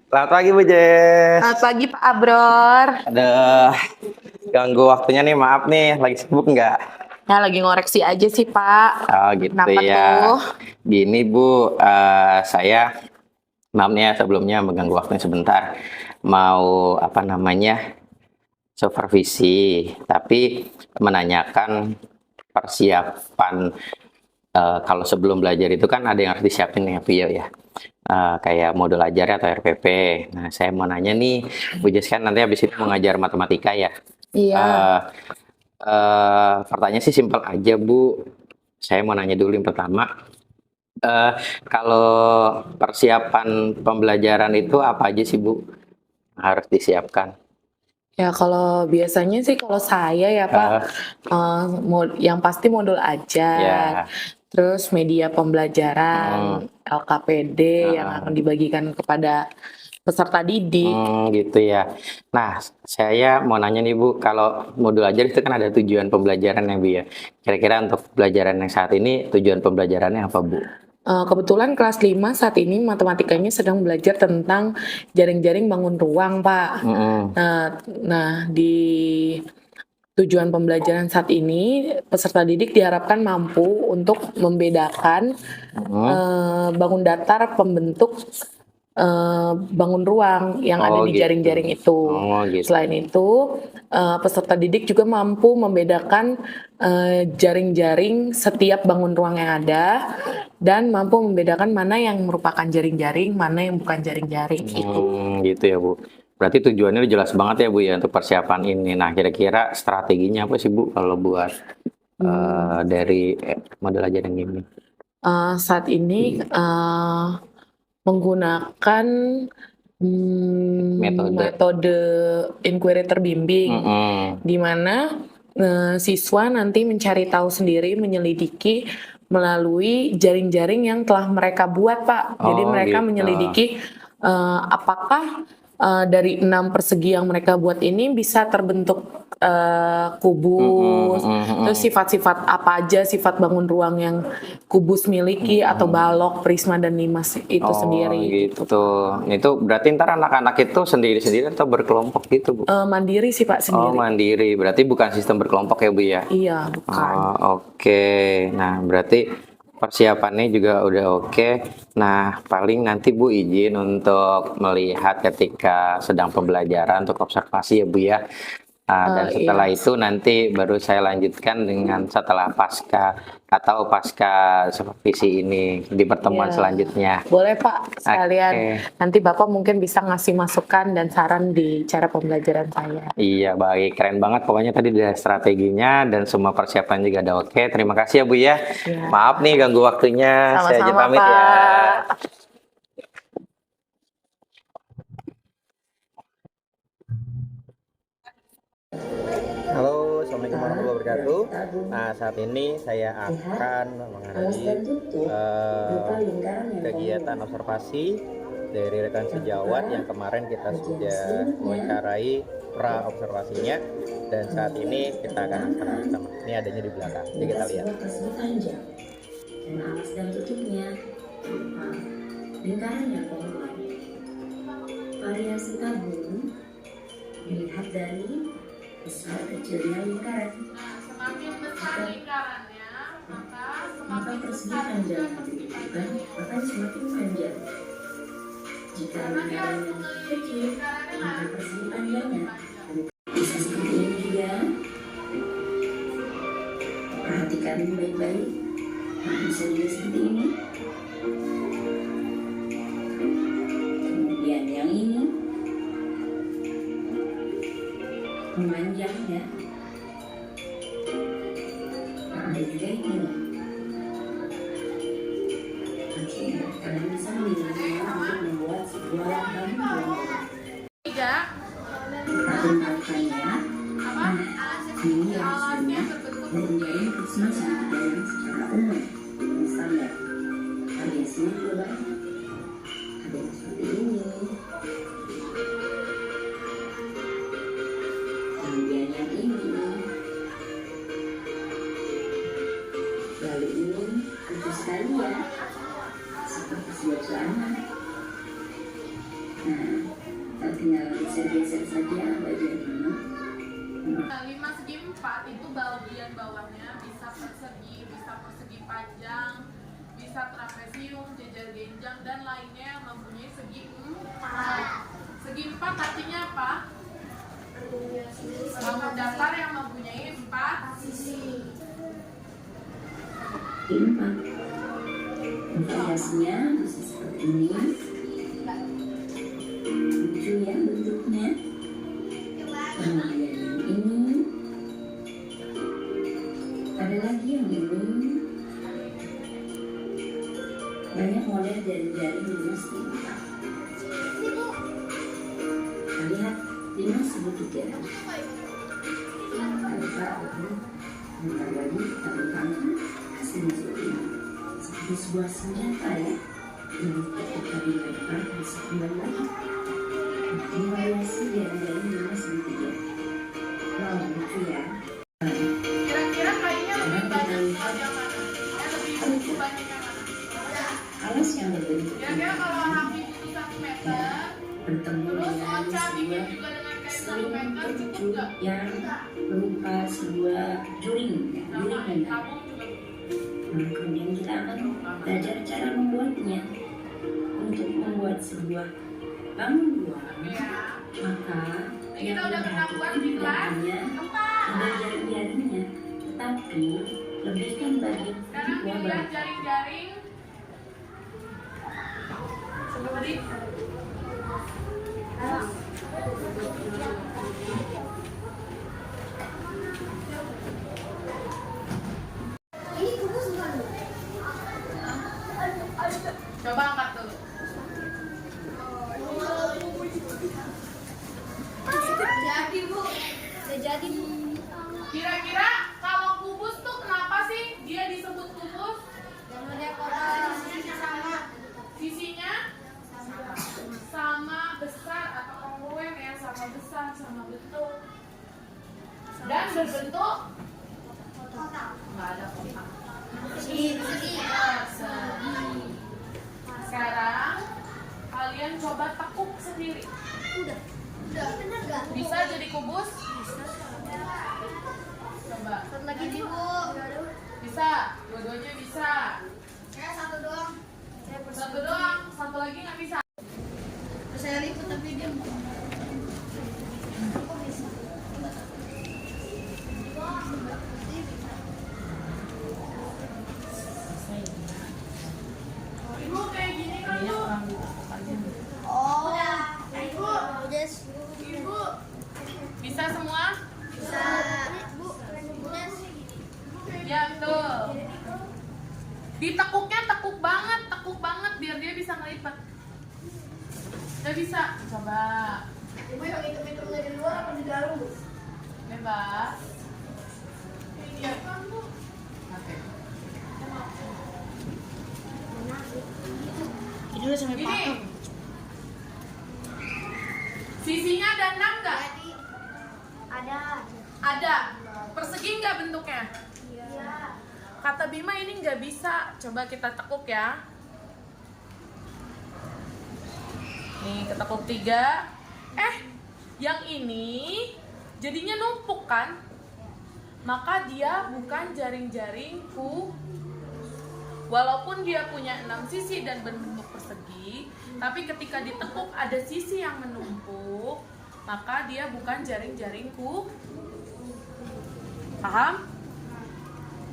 Selamat pagi Bu Jess. Selamat pagi Pak Abror. Aduh, ganggu waktunya nih, maaf nih, lagi sibuk nggak? Ya lagi ngoreksi aja sih Pak. Oh gitu Kenapa ya. tuh? Gini Bu, saya maaf nih ya sebelumnya mengganggu waktunya sebentar. Mau apa namanya supervisi, tapi menanyakan persiapan kalau sebelum belajar itu kan ada yang harus disiapin ya Bu ya. Kayak modul ajar atau RPP. Nah, saya mau nanya nih, Bu Jess kan nanti habis itu mengajar matematika ya. Iya. Eh Pertanyaan sih simpel aja Bu. Saya mau nanya dulu yang pertama. Eh Kalau persiapan pembelajaran itu apa aja sih Bu harus disiapkan? Ya kalau biasanya sih kalau saya ya Pak, Eh yang pasti modul ajar, ya, terus media pembelajaran, hmm, LKPD yang akan eh, dibagikan kepada peserta didik. gitu ya. Nah, saya mau nanya nih Bu, kalau modul ajar itu kan ada tujuan pembelajaran ya Bu ya. Kira-kira untuk pembelajaran yang saat ini tujuan pembelajarannya apa Bu? Kebetulan kelas 5 saat ini matematikanya sedang belajar tentang jaring-jaring bangun ruang, Pak. Mm-mm. Nah, di tujuan pembelajaran saat ini, peserta didik diharapkan mampu untuk membedakan Mm-mm. bangun datar pembentuk bangun ruang yang ada Oh di gitu. jaring-jaring itu. Oh gitu. Selain itu, peserta didik juga mampu membedakan jaring-jaring setiap bangun ruang yang ada dan mampu membedakan mana yang merupakan jaring-jaring, mana yang bukan jaring-jaring itu. Gitu ya Bu. Berarti tujuannya udah jelas banget ya Bu ya untuk persiapan ini. Nah, kira-kira strateginya apa sih Bu kalau buat Hmm, dari model ajaran ini? Saat ini menggunakan Metode. metode inquiry terbimbing, Mm-mm. di mana siswa nanti mencari tahu sendiri, menyelidiki melalui jaring-jaring yang telah mereka buat, Pak. Jadi Oh mereka gitu. menyelidiki apakah dari 6 persegi yang mereka buat ini bisa terbentuk Mm-mm, kubus, mm-mm, terus mm-mm. sifat-sifat apa aja sifat bangun ruang yang kubus miliki atau balok, prisma dan limas itu Oh sendiri gitu, gitu. Pak. Itu berarti ntar anak-anak itu sendiri-sendiri atau berkelompok gitu Bu? Mandiri sih Pak, Oh sendiri. mandiri. Berarti bukan sistem berkelompok ya Bu ya? Iya, bukan. Oh, oke. Nah, berarti persiapannya juga udah oke. Nah, paling nanti Bu izin untuk melihat ketika sedang pembelajaran untuk observasi ya Bu ya. Dan setelah Iya. itu nanti baru saya lanjutkan dengan setelah pasca atau pasca supervisi ini di pertemuan Iya. selanjutnya. Boleh Pak, sekalian Oke. nanti Bapak mungkin bisa ngasih masukan dan saran di cara pembelajaran saya. Iya, baik. Keren banget. Pokoknya tadi ada strateginya dan semua persiapan juga ada oke. Terima kasih ya Bu ya. Iya. Maaf nih ganggu waktunya. Saya aja Sama-sama pamit ya. Pak. Halo, Assalamualaikum warahmatullahi wabarakatuh. Nah, saat ini saya akan menghadiri kegiatan observasi dari rekan sejawat yang kemarin kita sudah mewawancarai pra observasinya, dan saat ini kita akan bersama. Ini adanya di belakang, jadi kita lihat. Dan alas dan tutupnya berupa lingkaran yang kongruent. Variasi tabung dilihat dari besar kecilnya lingkaran. Semakin besar lingkarannya, Maka persegi panjang yang dibutuhkan akan semakin panjang. Jika lingkarannya kecil, maka persegi panjangnya bisa seperti ini juga. Perhatikan baik-baik. Bisa juga seperti ini. Kemudian yang ini memanjang ya. Ada juga ini. Oke, kalian bisa memilihnya untuk membuat sebuah lambang yang tiga, angkanya. Nah, ini yang sebenarnya dari prisma segitiga yang secara umum yang standar. Variasinya juga banyak. Ada yang seperti ini. Kemudian yang ini. Lalu ini lucu sekali ya. Seperti sebuah celana. Nah, tinggal geser-geser saja bagian mana. 5 segi 4 itu bagian bawahnya bisa persegi panjang, bisa trapesium, jejer genjang, dan lainnya yang mempunyai segi 4. Segi 4 artinya apa? Bangun datar yang mempunyai 4 sisi. Empat. Variasinya bisa seperti ini. Lucu ya bentuknya. Kemudian yang ini. Ada lagi yang ini. Banyak model jari-jari minus 5. Lihat minus segitiga. Bentar lagi kita bentangkan hasilnya seperti ini. Seperti sebuah senjata ya. Yang ketika dilempar bisa kembali lagi. Ini variasi jari-jari minus segitiga. Wow, lucu ya. Kira-kira kayaknya lebih banyak yang mana? Yang lebih banyak yang mana? Alas yang berbentuk Kira-kira kalau kaki butuh 1 meter, bertemu terus dengan Ocha bikin sebuah juga dengan kain 1 sling meter, cukup kerucut nggak? yang berupa sebuah juring ya, Sama, juring benda. tabung juga. Nah, kemudian kita akan belajar cara membuatnya. Untuk membuat sebuah bangun ruang, Ya. maka Ini kita udah pernah buat di tidak kelas. hanya Tempat. ada jari-jarinya, tetapi lebihkan bagian Sekarang kedua dilihat bagian. jaring-jaring. Seperti coba angkat dulu. Jadi bu, jadi bu. Kira-kira kalau kubus tuh kenapa sih dia disebut kubus? Yang model kotak sama. Sisinya sama besar atau kongruen ya, sama besar, sama bentuk. Dan berbentuk Kotak. nggak ada kotak. Segi. Persegi. Sekarang kalian coba tekuk sendiri. Udah. Bener gak? Bisa jadi kubus? Coba. Satu lagi nih bu. Bisa, dua-duanya bisa. Saya satu doang. Satu doang, satu lagi nggak bisa. Saya liput tapi dia mau. Ibu kayak gini kan tuh. Oh. Ibu. Udah. Ibu bisa semua? Bisa. Bu. Udah. Ya betul. Ditekuknya tekuk banget biar dia bisa ngelipat. Udah bisa, coba. Ibu yang hitung-hitung dari luar apa di dalam bu? Bebas. Iya kan bu. Oke. Ini udah sampai Gini. Sisinya ada 6 nggak? Ada. Ada. Persegi nggak bentuknya? Iya. Kata Bima ini nggak bisa. Coba kita tekuk ya. Nih, ketekuk 3. Yang ini jadinya numpuk kan? Maka dia bukan jaring-jaring walaupun dia punya 6 sisi dan berbentuk persegi, tapi ketika ditekuk ada sisi yang menumpuk, maka dia bukan jaring-jaring Paham?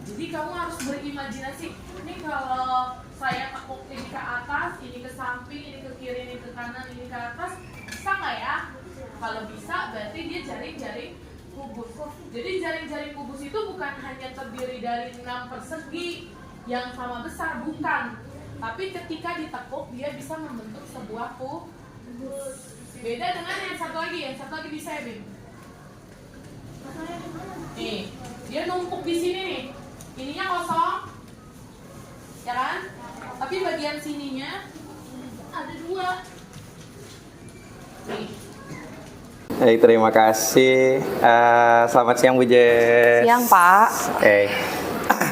Jadi kamu harus berimajinasi. Ini kalau saya tekuk ini ke atas, ini ke samping, ini ke kiri, ini ke kanan, ini ke atas, bisa nggak ya? Kalau bisa, berarti dia jaring-jaring kubus. Jadi jaring-jaring kubus itu bukan hanya terdiri dari 6 persegi yang sama besar, bukan. Tapi ketika ditekuk, dia bisa membentuk sebuah kubus. Beda dengan yang satu lagi bisa ya, Bim? Nih, dia numpuk di sini nih. Ininya kosong, ya kan? Tapi bagian sininya ada 2. Nih. Baik, terima kasih. Selamat siang Bu Jess. Siang, Pak. Oke.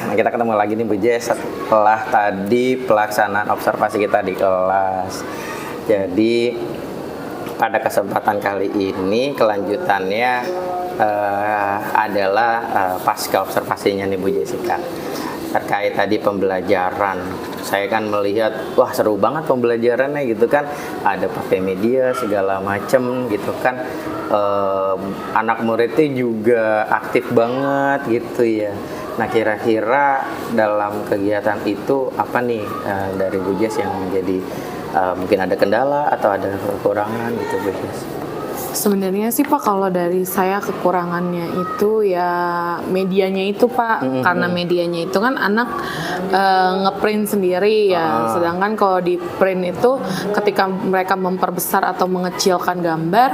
Nah, kita ketemu lagi nih Bu Jess setelah tadi pelaksanaan observasi kita di kelas. Jadi pada kesempatan kali ini kelanjutannya adalah pasca observasinya nih Bu Jessica terkait tadi pembelajaran. Saya kan melihat wah seru banget pembelajarannya gitu kan, ada pakai media segala macem gitu kan. Anak muridnya juga aktif banget gitu ya. Nah kira-kira dalam kegiatan itu apa nih dari Bu Jess yang menjadi mungkin ada kendala atau ada kekurangan gitu Bu Jess? Sebenarnya sih Pak, kalau dari saya kekurangannya itu ya medianya itu Pak, karena medianya itu kan anak ngeprint sendiri ya, sedangkan kalau di print itu ketika mereka memperbesar atau mengecilkan gambar,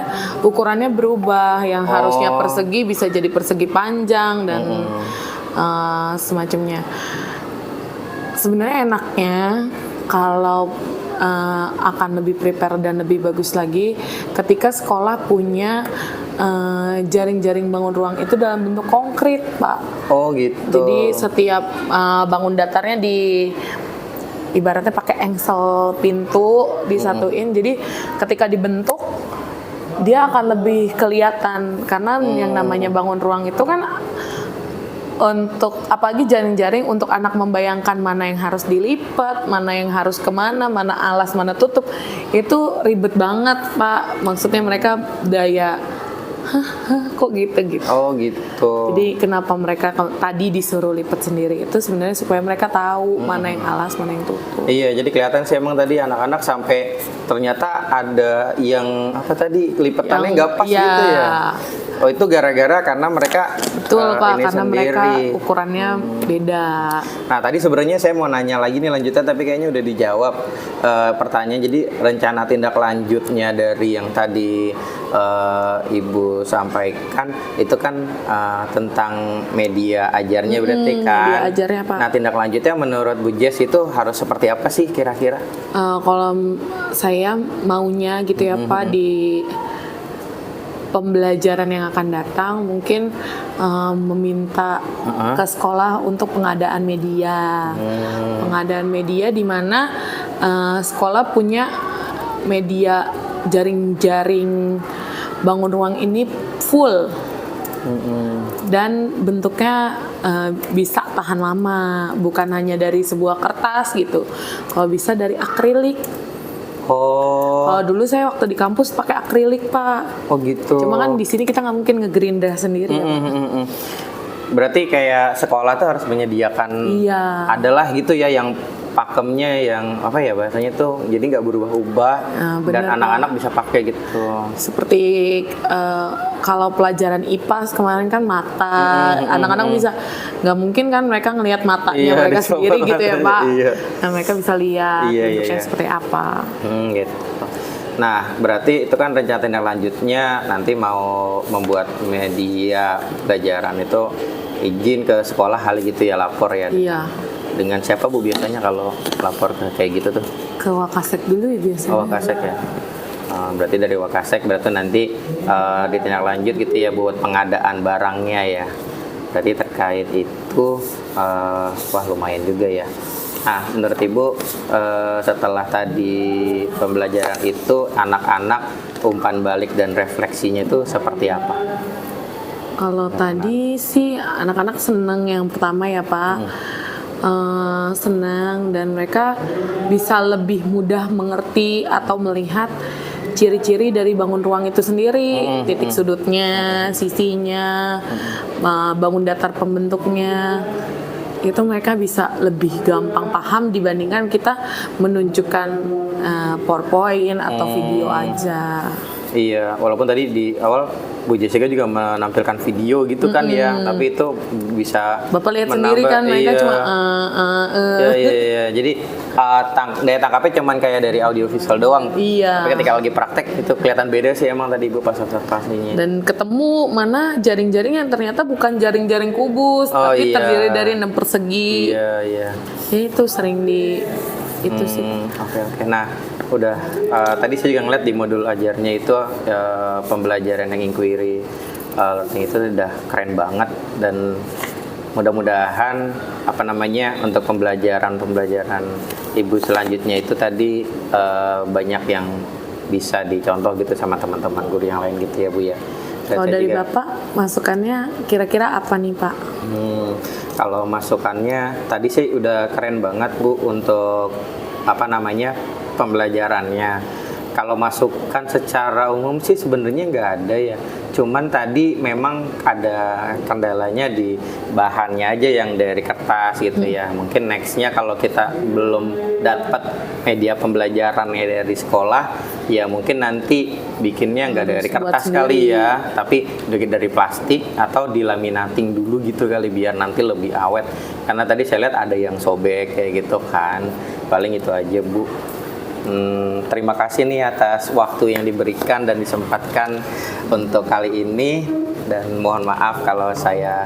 ukurannya berubah, yang harusnya persegi bisa jadi persegi panjang dan semacamnya. Sebenarnya enaknya kalau akan lebih prepare dan lebih bagus lagi ketika sekolah punya jaring-jaring bangun ruang itu dalam bentuk konkret, Pak. Oh gitu. Jadi setiap bangun datarnya ibaratnya pakai engsel pintu disatuin. Jadi ketika dibentuk dia akan lebih kelihatan karena yang namanya bangun ruang itu kan untuk apalagi jaring-jaring untuk anak membayangkan mana yang harus dilipat, mana yang harus kemana, mana alas, mana tutup, itu ribet banget Pak. Maksudnya mereka daya kok gitu. Oh gitu. Jadi kenapa mereka tadi disuruh lipat sendiri itu sebenarnya supaya mereka tahu mana yang alas, mana yang tutup. Iya, jadi kelihatan sih emang tadi anak-anak sampai ternyata ada yang apa tadi lipatannya nggak pas gitu ya. Oh itu gara-gara karena mereka betul Pak, ini karena sendiri. mereka ukurannya beda. Nah tadi sebenarnya saya mau nanya lagi nih lanjutan tapi kayaknya udah dijawab pertanyaan. Jadi rencana tindak lanjutnya dari yang tadi Ibu sampaikan itu kan tentang media ajarnya berarti kan. Media ajarnya Pak. Nah tindak lanjutnya menurut Bu Jess itu harus seperti apa sih kira-kira? Kalau saya maunya gitu ya Pak, di pembelajaran yang akan datang mungkin meminta ke sekolah untuk pengadaan media. Pengadaan media di mana sekolah punya media jaring-jaring bangun ruang ini full. Dan bentuknya bisa tahan lama, bukan hanya dari sebuah kertas gitu. Kalau bisa dari akrilik. Kalau dulu saya waktu di kampus pakai akrilik Pak. Oh gitu. Cuma kan di sini kita nggak mungkin ngegerinda sendiri. Ya, Pak. Berarti kayak sekolah tuh harus menyediakan. Iya. Adalah gitu ya yang pakemnya yang apa ya bahasanya tuh jadi nggak berubah-ubah dan anak-anak bisa pakai gitu. Seperti kalau pelajaran IPA kemarin kan mata, anak-anak bisa nggak mungkin kan mereka ngelihat matanya mereka sendiri gitu ya Pak. Nah mereka bisa lihat bentuknya seperti apa. Gitu. Nah berarti itu kan rencana tindak lanjutnya nanti mau membuat media pelajaran itu izin ke sekolah hal gitu ya, lapor ya. Iya. Dengan siapa Bu biasanya kalau lapor ke kayak gitu tuh? Ke Wakasek dulu ya biasanya. Oh Wakasek ya. Berarti dari Wakasek berarti nanti ditindak lanjut gitu ya buat pengadaan barangnya ya. Berarti terkait itu wah lumayan juga ya. Nah menurut Ibu setelah tadi pembelajaran itu anak-anak umpan balik dan refleksinya itu seperti apa? Kalau tadi sih anak-anak seneng yang pertama ya Pak. Senang dan mereka bisa lebih mudah mengerti atau melihat ciri-ciri dari bangun ruang itu sendiri, titik sudutnya, sisinya, bangun datar pembentuknya. Itu mereka bisa lebih gampang paham dibandingkan kita menunjukkan PowerPoint atau video aja. Iya, walaupun tadi di awal Bu Jessica juga menampilkan video gitu kan ya, tapi itu bisa Bapak lihat sendiri kan mereka cuma Iya. Jadi daya tangkapnya cuman kayak dari audio visual doang. Iya. Tapi ketika lagi praktek itu kelihatan beda sih emang tadi Ibu pas observasinya. Dan ketemu mana jaring-jaring yang ternyata bukan jaring-jaring kubus, tapi terdiri dari 6 persegi. Iya. Ya itu sering di itu sih. Oke. Nah, udah tadi saya juga ngeliat di modul ajarnya itu pembelajaran yang inquiry learning itu udah keren banget dan mudah-mudahan untuk pembelajaran Ibu selanjutnya itu tadi banyak yang bisa dicontoh gitu sama teman-teman guru yang lain gitu ya Bu ya. Dan Kalau saya dari juga- Bapak, masukannya kira-kira apa nih Pak? Kalau masukannya tadi sih udah keren banget Bu untuk apa namanya pembelajarannya. Kalau masukan secara umum sih sebenarnya nggak ada ya. Cuman tadi memang ada kendalanya di bahannya aja yang dari kertas gitu ya. Mungkin nextnya kalau kita belum dapat media pembelajarannya dari sekolah, ya mungkin nanti bikinnya nggak dari Buat kertas sendiri. kali ya, tapi dari plastik atau dilaminating dulu gitu kali biar nanti lebih awet. Karena tadi saya lihat ada yang sobek kayak gitu kan. Paling itu aja Bu. Terima kasih nih atas waktu yang diberikan dan disempatkan untuk kali ini, dan mohon maaf kalau saya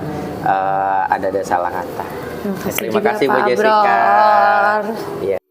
ada salah kata. Terima kasih Terima juga, kasih Bu Pak Jessica. Abror. Iya.